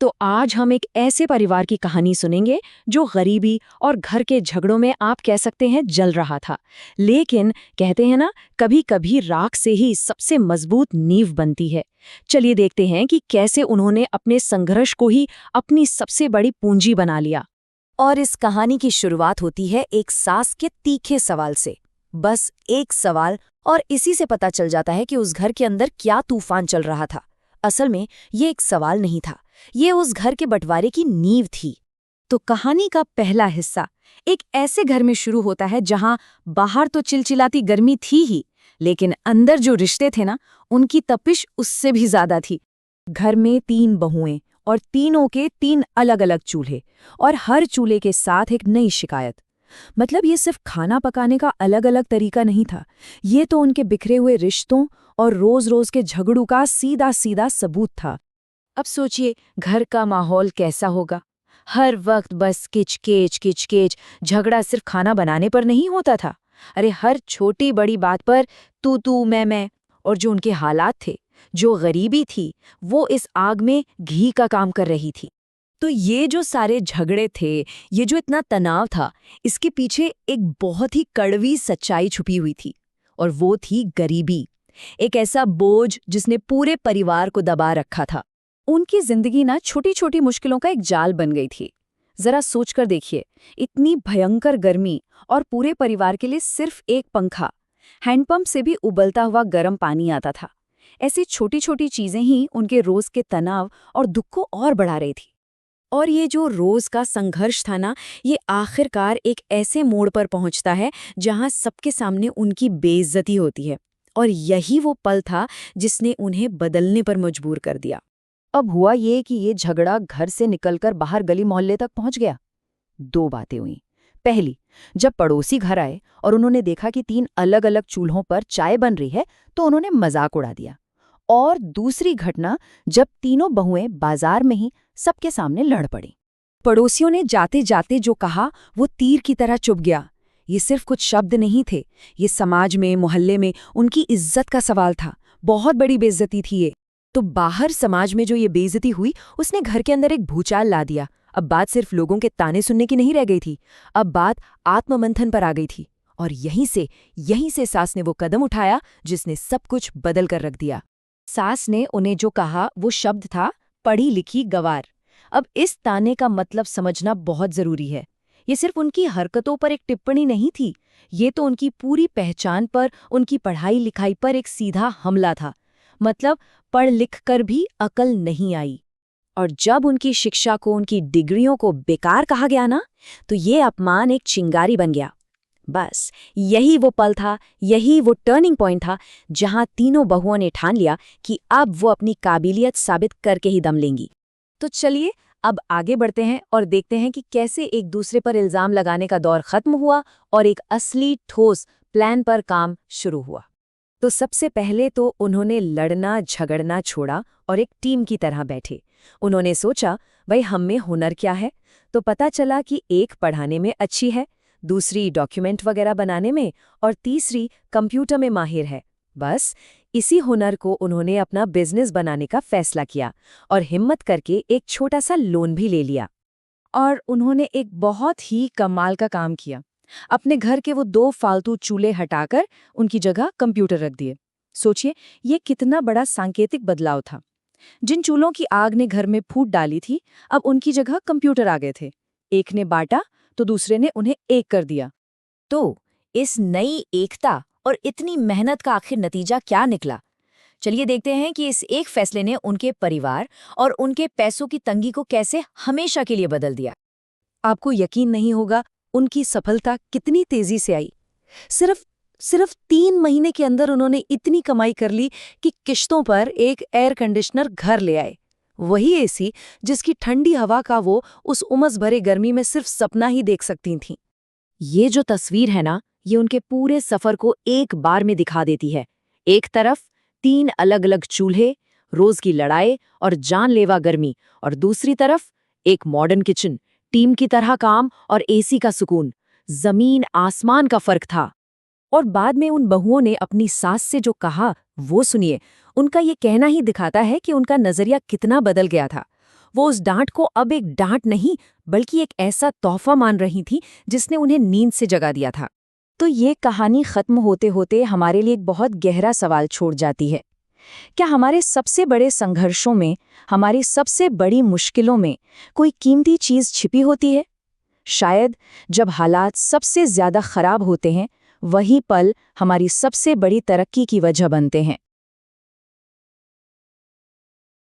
तो आज हम एक ऐसे परिवार की कहानी सुनेंगे जो गरीबी और घर के झगड़ों में आप कह सकते हैं जल रहा था। लेकिन कहते हैं ना, कभी कभी राख से ही सबसे मजबूत नींव बनती है। चलिए देखते हैं कि कैसे उन्होंने अपने संघर्ष को ही अपनी सबसे बड़ी पूंजी बना लिया। और इस कहानी की शुरुआत होती है एक सास के तीखे सवाल से। बस एक सवाल, और इसी से पता चल जाता है कि उस घर के अंदर क्या तूफान चल रहा था। असल में ये एक सवाल नहीं था, ये उस घर के बंटवारे की नींव थी। तो कहानी का पहला हिस्सा एक ऐसे घर में शुरू होता है जहां बाहर तो चिलचिलाती गर्मी थी ही, लेकिन अंदर जो रिश्ते थे ना, उनकी तपिश उससे भी ज्यादा थी। घर में 3 बहुएं और तीनों के 3 अलग-अलग चूल्हे, और हर चूल्हे के साथ एक नई शिकायत। मतलब ये सिर्फ खाना पकाने का अलग-अलग तरीका नहीं था, ये तो उनके बिखरे हुए रिश्तों और रोज-रोज के झगड़ों का सीधा-सीधा सबूत था। अब सोचिए घर का माहौल कैसा होगा। हर वक्त बस किचकिच किचकिच, झगड़ा सिर्फ खाना बनाने पर नहीं होता था। अरे हर छोटी बड़ी बात पर तू मैं। और जो उनके हालात थे, जो गरीबी थी, वो इस आग में घी का काम कर रही थी। तो ये जो सारे झगड़े थे, ये जो इतना तनाव था, इसके पीछे एक बहुत ही कड़वी सच्चाई छुपी हुई थी। और वो थी गरीबी, एक ऐसा बोझ जिसने पूरे परिवार को दबा रखा था। उनकी जिंदगी ना छोटी छोटी मुश्किलों का एक जाल बन गई थी। जरा सोचकर देखिए, इतनी भयंकर गर्मी और पूरे परिवार के लिए सिर्फ एक पंखा, हैंडपंप से भी उबलता हुआ गर्म पानी आता था। ऐसी छोटी छोटी चीजें ही उनके रोज के तनाव और दुख को और बढ़ा रही थी। और ये जो रोज का संघर्ष था ना, ये आखिरकार एक ऐसे मोड़ पर पहुंचता है जहां सबके सामने उनकी बेइज्जती होती है। और यही वो पल था जिसने उन्हें बदलने पर मजबूर कर दिया। अब हुआ ये कि ये झगड़ा घर से निकलकर बाहर गली मोहल्ले तक पहुंच गया। 2 बातें हुईं। पहली, जब पड़ोसी घर आए और उन्होंने देखा कि 3 अलग-अलग चूल्हों पर चाय बन रही है, तो उन्होंने मजाक उड़ा दिया। और दूसरी घटना, जब तीनों बहुएं बाजार में ही सबके सामने लड़ पड़ी। पड़ोसियों ने जाते जाते जो कहा, वो तीर की तरह चुभ गया। ये सिर्फ कुछ शब्द नहीं थे, ये समाज में, मोहल्ले में उनकी इज्जत का सवाल था। बहुत बड़ी बेइज्जती थी ये। तो बाहर समाज में जो ये बेइज्जती हुई, उसने घर के अंदर एक भूचाल ला दिया। अब बात सिर्फ लोगों के ताने सुनने की नहीं रह गई थी, अब बात आत्ममंथन पर आ गई थी। और यहीं से सास ने वो कदम उठाया जिसने सब कुछ बदल कर रख दिया। सास ने उन्हें जो कहा, वो शब्द था पढ़ी लिखी गवार। अब इस ताने का मतलब समझना बहुत जरूरी है। ये सिर्फ उनकी हरकतों पर एक टिप्पणी नहीं थी, ये तो उनकी पूरी पहचान पर, उनकी पढ़ाई लिखाई पर एक सीधा हमला था। मतलब पढ़ लिख कर भी अकल नहीं आई। और जब उनकी शिक्षा को, उनकी डिग्रियों को बेकार कहा गया ना, तो ये अपमान एक चिंगारी बन गया। बस यही वो पल था, यही वो टर्निंग पॉइंट था जहां तीनों बहुओं ने ठान लिया कि अब वो अपनी काबिलियत साबित करके ही दम लेंगी। तो चलिए अब आगे बढ़ते हैं और देखते हैं कि कैसे एक दूसरे पर इल्जाम लगाने का दौर खत्म हुआ और एक असली ठोस प्लान पर काम शुरू हुआ। तो सबसे पहले तो उन्होंने लड़ना झगड़ना छोड़ा और एक टीम की तरह बैठे। उन्होंने सोचा, भाई हम में हुनर क्या है? तो पता चला कि एक पढ़ाने में अच्छी है, दूसरी डॉक्यूमेंट वगैरह बनाने में, और तीसरी कंप्यूटर में माहिर है। बस इसी हुनर को उन्होंने अपना बिजनेस बनाने का फैसला किया और हिम्मत करके एक छोटा सा लोन भी ले लिया। और उन्होंने एक बहुत ही कमाल का काम किया। अपने घर के वो 2 फालतू चूल्हे हटाकर उनकी जगह कंप्यूटर रख दिए। सोचिए ये कितना बड़ा सांकेतिक बदलाव था। जिन चूल्हों की आग ने घर में फूट डाली थी, अब उनकी जगह कंप्यूटर आ गए थे। एक ने बांटा तो दूसरे ने उन्हें एक कर दिया। तो इस नई एकता और इतनी मेहनत का आखिर नतीजा क्या निकला? चलिए देखते हैं कि इस एक फैसले ने उनके परिवार और उनके पैसों की तंगी को कैसे हमेशा के लिए बदल दिया। आपको यकीन नहीं होगा उनकी सफलता कितनी तेजी से आई। सिर्फ 3 महीने के अंदर उन्होंने इतनी कमाई कर ली कि किश्तों पर एक एयर कंडीशनर घर ले आए। वही एसी जिसकी ठंडी हवा का वो उस उमस भरे गर्मी में सिर्फ सपना ही देख सकती थीं। ये जो तस्वीर है ना, ये उनके पूरे सफर को एक बार में दिखा देती है। एक तरफ 3 अलग-अलग चूल्हे, रोज की लड़ाई और जानलेवा गर्मी, और दूसरी तरफ एक मॉडर्न किचन, टीम की तरह काम और एसी का सुकून। जमीन आसमान का फर्क था। और बाद में उन बहुओं ने अपनी सास से जो कहा, वो सुनिए। उनका ये कहना ही दिखाता है कि उनका नजरिया कितना बदल गया था। वो उस डांट को अब एक डांट नहीं बल्कि एक ऐसा तोहफा मान रही थी जिसने उन्हें नींद से जगा दिया था। तो ये कहानी खत्म होते होते हमारे लिए एक बहुत गहरा सवाल छोड़ जाती है। क्या हमारे सबसे बड़े संघर्षों में, हमारी सबसे बड़ी मुश्किलों में कोई कीमती चीज छिपी होती है? शायद जब हालात सबसे ज्यादा खराब होते हैं, वही पल हमारी सबसे बड़ी तरक्की की वजह बनते हैं।